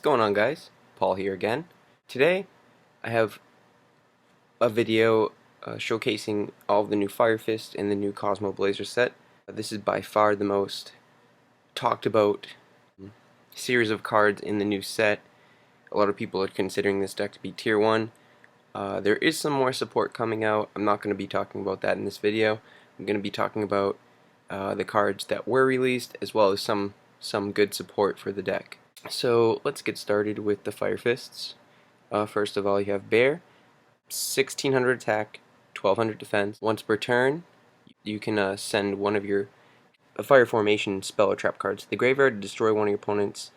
going on, guys? Paul here again. Today I have a video showcasing all of the new Fire Fist and the new Cosmo Blazer set. This is by far the most talked about series of cards in the new set. A lot of people are considering this deck to be tier 1. There is some more support coming out. I'm not going to be talking about that in this video. I'm going to be talking about the cards that were released, as well as some good support for the deck. So let's get started with the Fire Fists. First of all, you have Bear, 1600 attack, 1200 defense. Once per turn, you can send one of your Fire Formation spell or trap cards to the graveyard to destroy one of your opponent's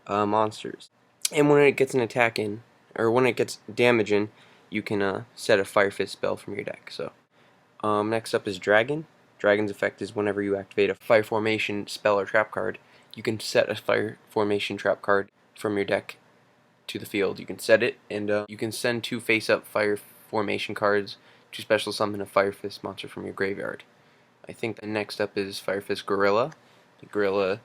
monsters. And when it gets an attack in, or when it gets damage in, you can set a Fire Fist spell from your deck. So next up is Dragon. Dragon's effect is whenever you activate a Fire Formation spell or trap card, you can set a Fire Formation trap card from your deck to the field. You can set it, and you can send 2 face-up Fire Formation cards to special summon a Fire Fist monster from your graveyard. I think the next up is Fire Fist Gorilla. The Gorilla,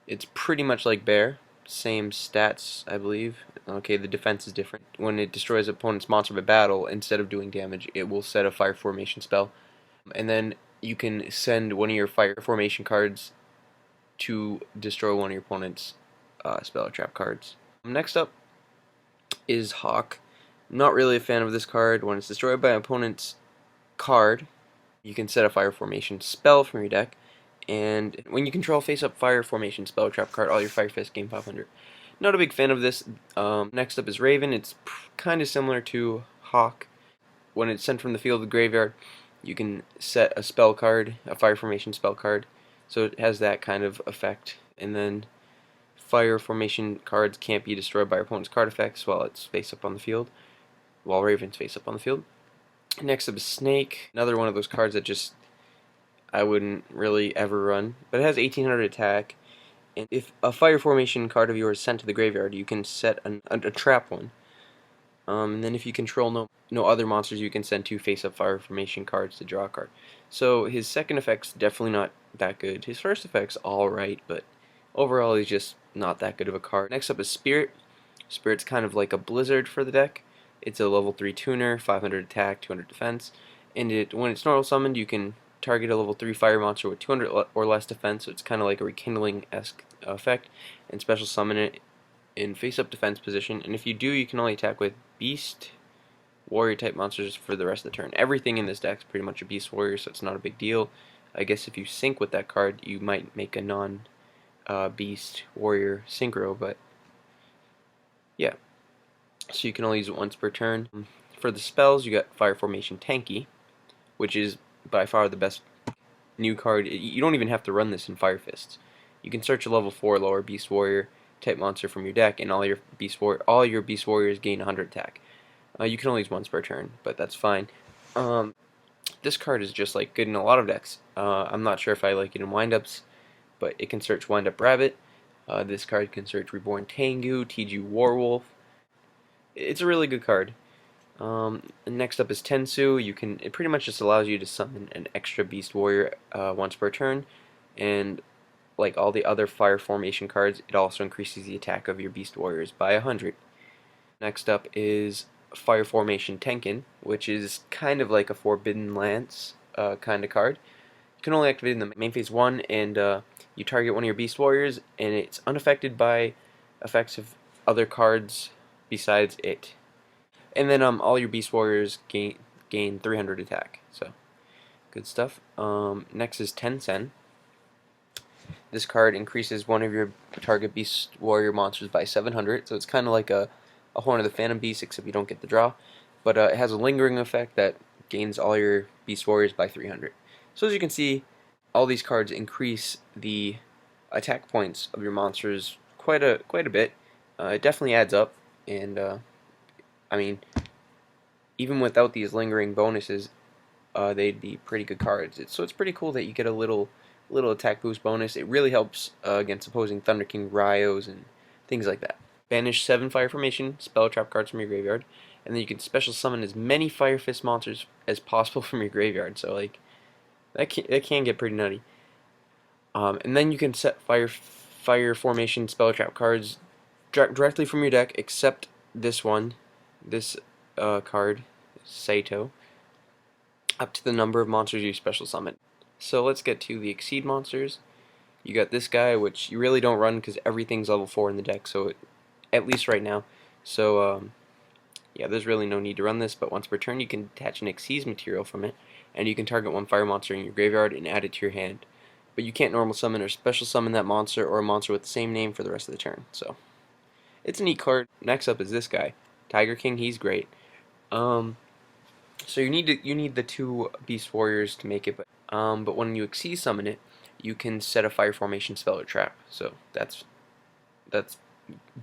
it's pretty much like Bear, same stats, I believe. Okay, the defense is different. When it destroys an opponent's monster by battle, instead of doing damage, it will set a Fire Formation spell. And then you can send one of your Fire Formation cards to destroy one of your opponent's spell or trap cards. Next up is Hawk. I'm not really a fan of this card. When it's destroyed by an opponent's card, you can set a Fire Formation spell from your deck, and when you control face-up Fire Formation spell or trap card, all your Fire Fist gain 500. Not a big fan of this. Next up is Raven. It's kind of similar to Hawk. When it's sent from the field to the graveyard, you can set a spell card, a Fire Formation spell card, so it has that kind of effect. And then Fire Formation cards can't be destroyed by your opponent's card effects while it's face up on the field, while Raven's face up on the field. Next up is Snake, another one of those cards that just I wouldn't really ever run, but it has 1800 attack, and if a Fire Formation card of yours is sent to the graveyard, you can set a trap one. And then if you control no other monsters, you can send 2 face-up Fire Formation cards to draw a card. So his second effect's definitely not that good. His first effect's alright, but overall he's just not that good of a card. Next up is Spirit. Spirit's kind of like a Blizzard for the deck. It's a level 3 tuner, 500 attack, 200 defense, and when it's normal summoned, you can target a level 3 fire monster with 200 or less defense, so it's kind of like a Rekindling-esque effect, and special summon it in face-up defense position, and if you do, you can only attack with Beast, Warrior type monsters for the rest of the turn. Everything in this deck is pretty much a Beast Warrior, so it's not a big deal. I guess if you sync with that card, you might make a non-Beast Warrior Synchro, but yeah. So you can only use it once per turn. For the spells, you got Fire Formation Tanky, which is by far the best new card. You don't even have to run this in Fire Fists. You can search a level 4 lower Beast Warrior type monster from your deck, and all your Beast Warriors gain 100 attack. You can only use once per turn, but that's fine. This card is just like good in a lot of decks. I'm not sure if I like it in windups, but it can search Windup Rabbit. This card can search Reborn Tengu, TG Warwolf. It's a really good card. Next up is Tensu. It pretty much just allows you to summon an extra Beast Warrior once per turn, and like all the other Fire Formation cards, it also increases the attack of your Beast Warriors by 100. Next up is Fire Formation Tenkin, which is kind of like a Forbidden Lance kind of card. You can only activate in the main phase 1, and you target one of your Beast Warriors, and it's unaffected by effects of other cards besides it. And then all your Beast Warriors gain 300 attack, so good stuff. Next is Tensen. This card increases one of your target Beast Warrior monsters by 700, so it's kind of like a Horn of the Phantom Beast, except you don't get the draw. But it has a lingering effect that gains all your Beast Warriors by 300. So as you can see, all these cards increase the attack points of your monsters quite a bit. It definitely adds up, and I mean, even without these lingering bonuses, they'd be pretty good cards. So it's pretty cool that you get a little attack boost bonus. It really helps against opposing Thunder King Ryos and things like that. Banish 7 Fire Formation spell trap cards from your graveyard, and then you can special summon as many Fire Fist monsters as possible from your graveyard. So like that can get pretty nutty. And then you can set Fire Formation spell trap cards directly from your deck, except this one, this card, Saito, up to the number of monsters you special summon. So let's get to the Exceed monsters. You got this guy, which you really don't run because everything's level 4 in the deck, so at least right now. So yeah, there's really no need to run this, but once per turn you can detach an Exceed material from it, and you can target one fire monster in your graveyard and add it to your hand. But you can't normal summon or special summon that monster or a monster with the same name for the rest of the turn. So it's a neat card. Next up is this guy, Tiger King. He's great. So you need the two Beast Warriors to make it, but when you Exceed summon it, you can set a fire formation spell or trap. So that's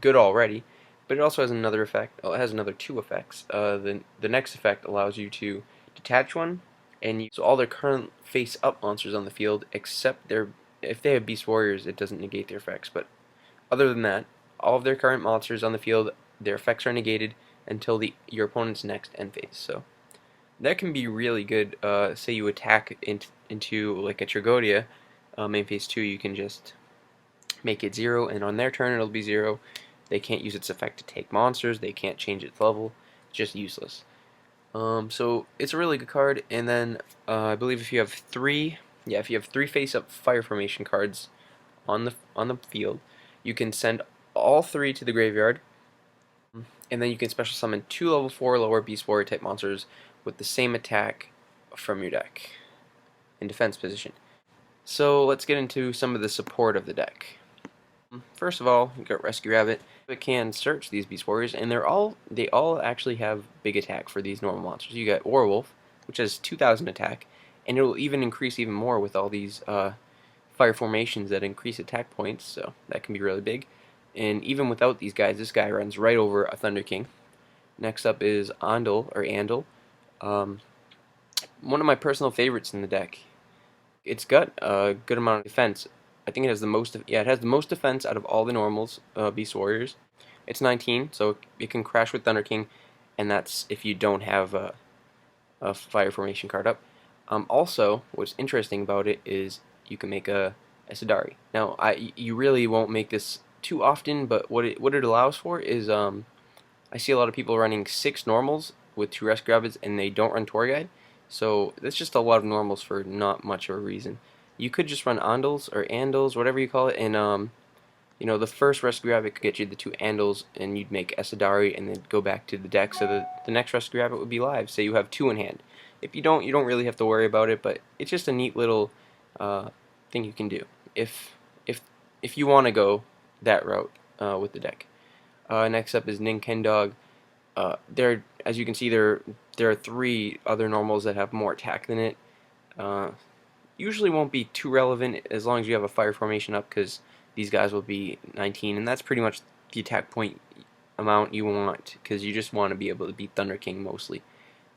good already. But it also has another effect. Oh, it has another two effects. The next effect allows you to detach one, and so all their current face-up monsters on the field, except if they have Beast Warriors, it doesn't negate their effects. But other than that, all of their current monsters on the field, their effects are negated until your opponent's next end phase. So that can be really good. Say you attack into like a Tragodia, main phase 2, you can just make it 0, and on their turn it'll be 0. They can't use its effect to take monsters, they can't change its level, it's just useless. So it's a really good card, and then I believe if you have three face-up fire formation cards on the field, you can send all three to the graveyard, and then you can special summon 2 level 4 lower Beast Warrior type monsters with the same attack from your deck in defense position. So let's get into some of the support of the deck. First of all, you got Rescue Rabbit. It can search these Beast Warriors, and they all actually have big attack for these normal monsters. You got Werewolf, which has 2,000 attack, and it will even increase even more with all these fire formations that increase attack points, so that can be really big. And even without these guys, this guy runs right over a Thunder King. Next up is Andal. Um, One of my personal favorites in the deck. It's got a good amount of defense. I think it has the most. Yeah, it has the most defense out of all the normals, Beast Warriors. It's 19, so it can crash with Thunder King, and that's if you don't have a Fire Formation card up. Also, what's interesting about it is you can make a Sidari. Now, you really won't make this too often, but what it allows for is I see a lot of people running 6 normals with 2 Rescue Rabbits, and they don't run Tour Guide. So that's just a lot of normals for not much of a reason. You could just run Andals, whatever you call it, and the first Rescue Rabbit could get you the 2 Andals, and you'd make Esadari, and then go back to the deck, so that the next Rescue Rabbit would be live. Say you have 2 in hand. If you don't really have to worry about it, but it's just a neat little thing you can do if if if you want to go that route with the deck. Next up is Ninkendog. As you can see, there are 3 other normals that have more attack than it. Usually won't be too relevant as long as you have a fire formation up, because these guys will be 19, and that's pretty much the attack point amount you want, because you just want to be able to beat Thunder King mostly.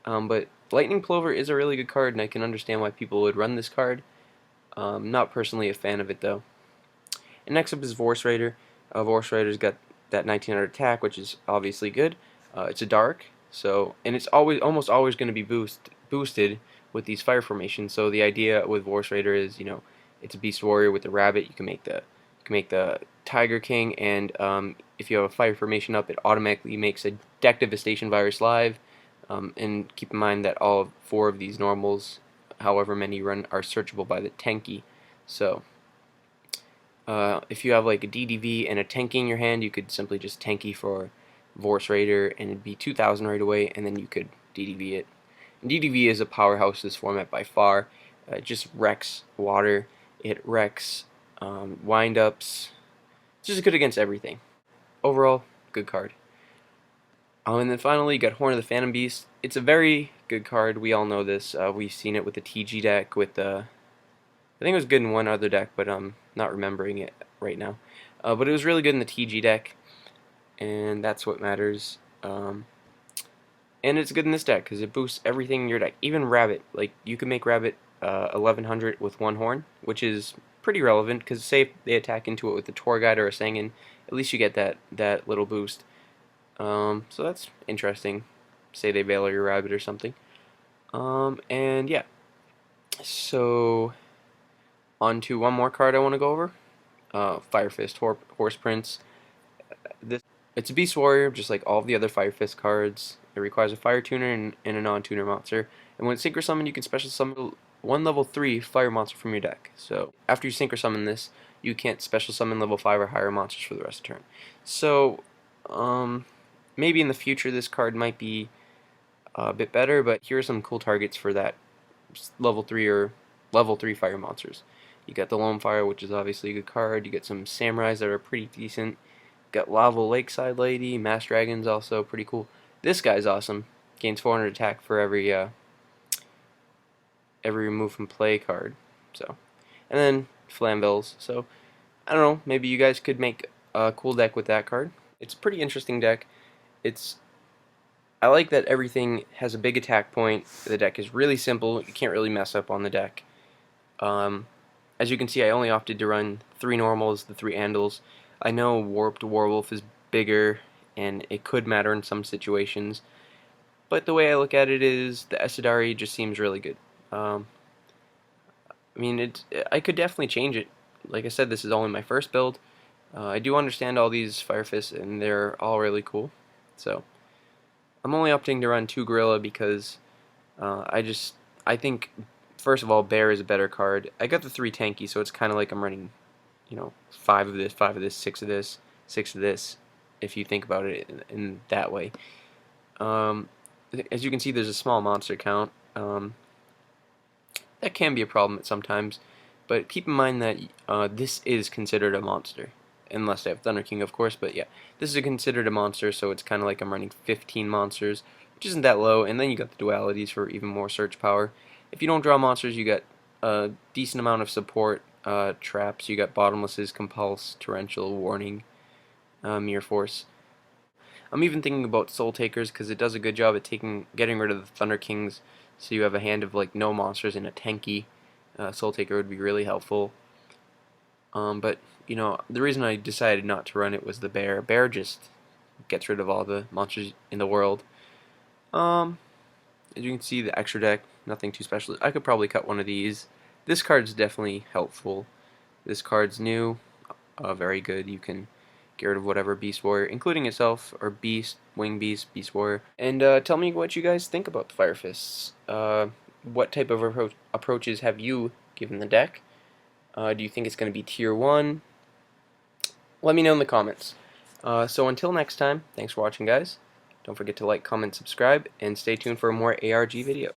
But Lightning Plover is a really good card, and I can understand why people would run this card. Not personally a fan of it though. And next up is Vorse Raider. Vorse Raider's got that 1900 attack, which is obviously good. It's a dark, and it's almost always going to be boosted with these fire formations. So the idea with Vorse Raider is, it's a Beast Warrior with a rabbit. You can make the Tiger King, and if you have a fire formation up, it automatically makes a Deck Devastation Virus live. And keep in mind that all 4 of these normals, however many run, are searchable by the Tenki. So if you have like a DDV and a Tenki in your hand, you could simply just Tenki for Vorse Raider, and it'd be 2,000 right away, and then you could DDV it. And DDV is a powerhouse this format by far. It just wrecks water. It wrecks wind-ups. It's just good against everything. Overall, good card. And then finally, you got Horn of the Phantom Beast. It's a very good card. We all know this. We've seen it with the TG deck. I think it was good in one other deck, but I'm not remembering it right now. But it was really good in the TG deck, and that's what matters. And it's good in this deck because it boosts everything in your deck. Even Rabbit. Like, you can make Rabbit 1100 with 1 horn, which is pretty relevant because say if they attack into it with a Tour Guide or a Sangan, at least you get that little boost. So that's interesting. Say they Valor your Rabbit or something. And yeah. So, on to one more card I want to go over. Fire Fist Horse Prince. It's a Beast Warrior, just like all of the other Fire Fist cards. It requires a Fire Tuner and a non-tuner monster. And when Synchro Summon, you can special summon one level 3 Fire monster from your deck. So after you Synchro Summon this, you can't special summon level 5 or higher monsters for the rest of the turn. So, maybe in the future this card might be a bit better, but here are some cool targets for that level 3 or level 3 Fire monsters. You got the Lone Fire, which is obviously a good card. You get some Samurais that are pretty decent. Got Lava Lakeside Lady, Mass Dragon's also pretty cool. This guy's awesome. Gains 400 attack for every remove from play card. So, and then Flamvels. So, I don't know. Maybe you guys could make a cool deck with that card. It's a pretty interesting deck. It's I like that everything has a big attack point. The deck is really simple. You can't really mess up on the deck. Um, as you can see, I only opted to run 3 normals, the 3 Andals. I know Warped Warwolf is bigger, and it could matter in some situations, but the way I look at it is the Esadari just seems really good. I mean, I could definitely change it. Like I said, this is only my first build. I do understand all these Fire Fists, and they're all really cool. So, I'm only opting to run 2 Gorilla because I think, first of all, Bear is a better card. I got the 3 Tanky, so it's kind of like I'm running, 5 of this, 5 of this, 6 of this, 6 of this, if you think about it in that way. As you can see, there's a small monster count. That can be a problem at sometimes, but keep in mind that this is considered a monster. Unless I have Thunder King, of course, but yeah. This is considered a monster, so it's kind of like I'm running 15 monsters, which isn't that low, and then you got the dualities for even more search power. If you don't draw monsters, you got a decent amount of support, traps. You got Bottomlesses, Compulse, Torrential, Warning, Mirror Force. I'm even thinking about Soul Takers because it does a good job at getting rid of the Thunder Kings, so you have a hand of like no monsters and a tanky. Soul Taker would be really helpful. But the reason I decided not to run it was the Bear. Bear just gets rid of all the monsters in the world. As you can see, the extra deck, nothing too special. I could probably cut one of these. This card's definitely helpful. This card's new, very good. You can get rid of whatever Beast Warrior, including itself, or Beast, Wing Beast, Beast Warrior. And tell me what you guys think about the Fire Fists. What type of approaches have you given the deck? Do you think it's going to be tier 1? Let me know in the comments. So until next time, thanks for watching, guys. Don't forget to like, comment, subscribe, and stay tuned for more ARG videos.